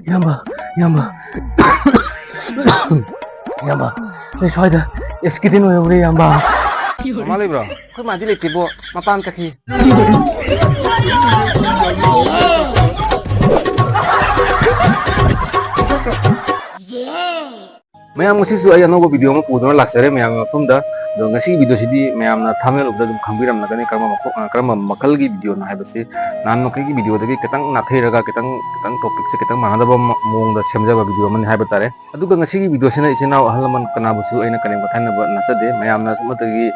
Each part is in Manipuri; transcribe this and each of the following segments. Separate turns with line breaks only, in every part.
Yamba, Yamba, Yamba. Đây xoay dah. Eskitin mo yung Yamba.
Mali bro, kau mati lagi bu, mapan kaki. Mayam ngasisu ay ano video mo puno laksare mayam pumda do ngasi video sidi mayam na thumbnail ubda dum khangbiram na gani karma makal gi video na haibasi nan no gi video dagi ketang na thairaga ketang topic se ketang manadaba mong da semjaba video man haibatare aduga ngasi gi video sina isina ahalaman kana busu aina kaneng bathana ba nachade mayam na sumatagi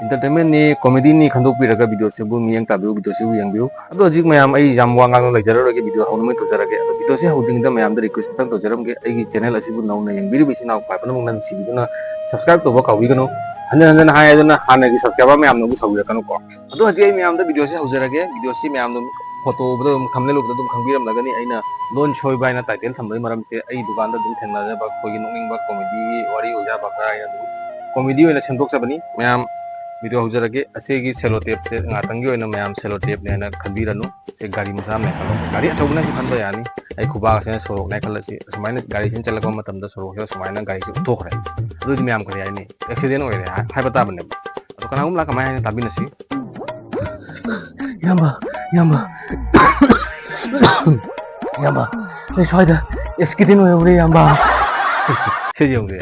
entertainment ni comedy ni khandok piraga video se bu miyang tabu video se bu yang biu ado jik mayam ai jam wanga no lejaro ge video haunu mai to jarage video se holding da mayam da request tang to jaram ge ai gi channel asibu nauna yang biri bisi na pa panu nan si video na subscribe to ba kawi gano hanjan hanjan hai adana hana gi subscribe mayam no bu sawi kanu ko ado haji ai mayam da video se haujarage video se mayam no photo bu thumbnail ubda dum khangbiram lagani aina lon choi bai na title thambai maram se ai dukan da dum thengna ja ba kogi nonging ba comedy wari oja ba ka ya comedy oina sendok sabani mayam video haujarage asegi selotep se ngatangi oina mayam selotep ne na khabiranu se gari musa me kalo gari achobuna ki khanba yani ai khuba se sorok na khalasi sumaina gari sin chalaka matam da sorok se sumaina gari se uthokre adu di mayam kare yani accident oire hai bata bane adu kana umla kamai hani tabinasi
Yamba, Yamba, Yamba. Đây xoay dah. Eskitin mo yung Yamba.
se jong de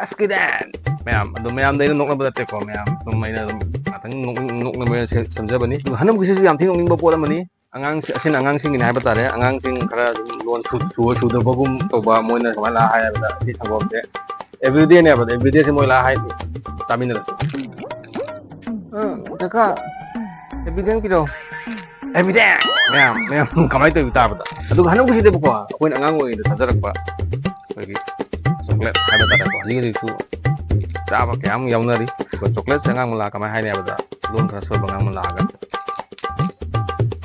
accident mayam adu mayam dai nok na ba te ko mayam sumaina atang nok na me samjabani hanam kisi yam thing ning ba pola mani angang asin angang sing ni hai batare angang sing khara lon su da bagum to ba moina wala hai ba si thangom de everyday ne ba everyday se moila hai taminra se kaka everyday ki do everyday mayam kamai to ta ba adu hanam kisi de ko akoin angang oi da sajarak ba kogi chocolate hai batare ko ni su chaba kyam yaunari ko chocolate sangang mala kamai hai ne ba lon khara so bangang mala ga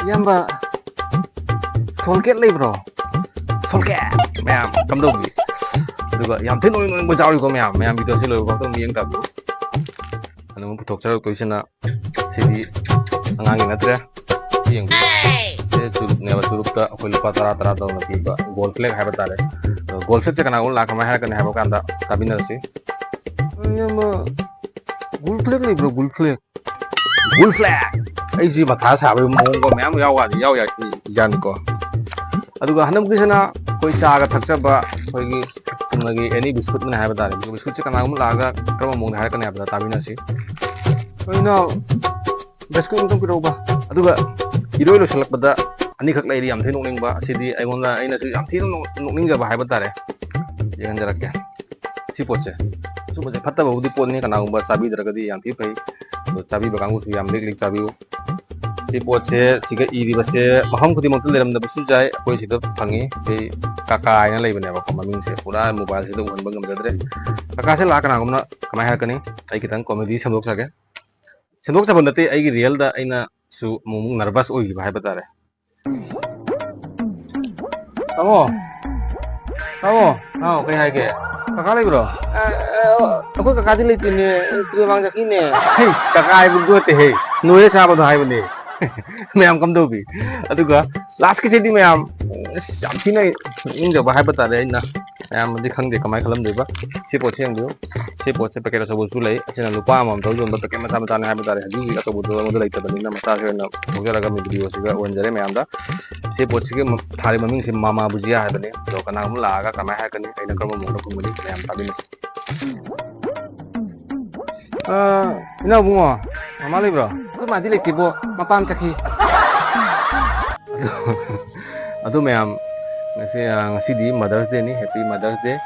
Yamba solket lay bro solket mayam kamdogi aduga yam thin oi bo jawi ko mayam video se loi ko to miyang ta bu anu puthok charo ko isina sidi angang ina tre yeng se churup ne ba churup ta ko lupa tara tara to na ba gold flag hai batare gold flag se kana ul la kamai hai kana hai ba kanda tabina se Yamba gold flag lay bro gold flag ai ji matha sa ba mong ko mayam yaw ga yaw ya jan ko aduga hanam kisana koi cha ga thakcha ba koi gi tumagi any biscuit man hai ba tare biscuit che kana um la ga kama mong hai kana ba tabina si oina biscuit tum kiro ba aduga iroi lo selak bada ani khak lai ri am thinong ning ba sidi ai gonda aina su am thinong ning ja ba hai ba tare yegan jarak ke si poche su poche phatta ba udi pon ni kana um ba sabi daragadi yam thi pai चाबी बकांगु सु याम लेक लेक चाबी si poche siga iri base maham khudi mong leram da basi jai koi sida phangi se kaka ina lei bane ba ko maming se pura mobile se do hon bangam dadre kaka se la kana gumna kamai ha kani ai kitang comedy samdok sage samdok sa bandate ai gi real da aina su mumung nervous oi ba hai batare tamo kai hai ke kaka lei bro aku kaka di lei tine tu bang jakine hei kaka ai bu te hei noye sa ba hai bane mayam kamdogi aduga last ki sedi mayam yam thina ing ja ba hai bata re na mayam di khang de kamai khalam de ba si poche ang du si poche paket so bu su lai asina lupa amam to jon ba paket mata mata ne hai bata re ji ka to bu do lai ta bani na mata se na bogara ga mi video siga wan jare mayam da si poche ke thari maming si mama bujia hai bane to kana mu la ga kamai hai kani aina kama mo ko muni mayam tabin ina bungo mama bro ku mati lek tibo mapam chakhi adu mayam ngasi di Mother's Day ni happy Mother's Day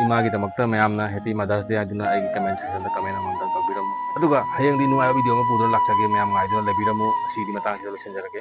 ima gi damakta mayam na happy Mother's Day aduna ai comment section da comment among da biramu aduga hayang di nuwa video ma pudro laksa ge mayam ngai do le biramu si di matang se lo senjarage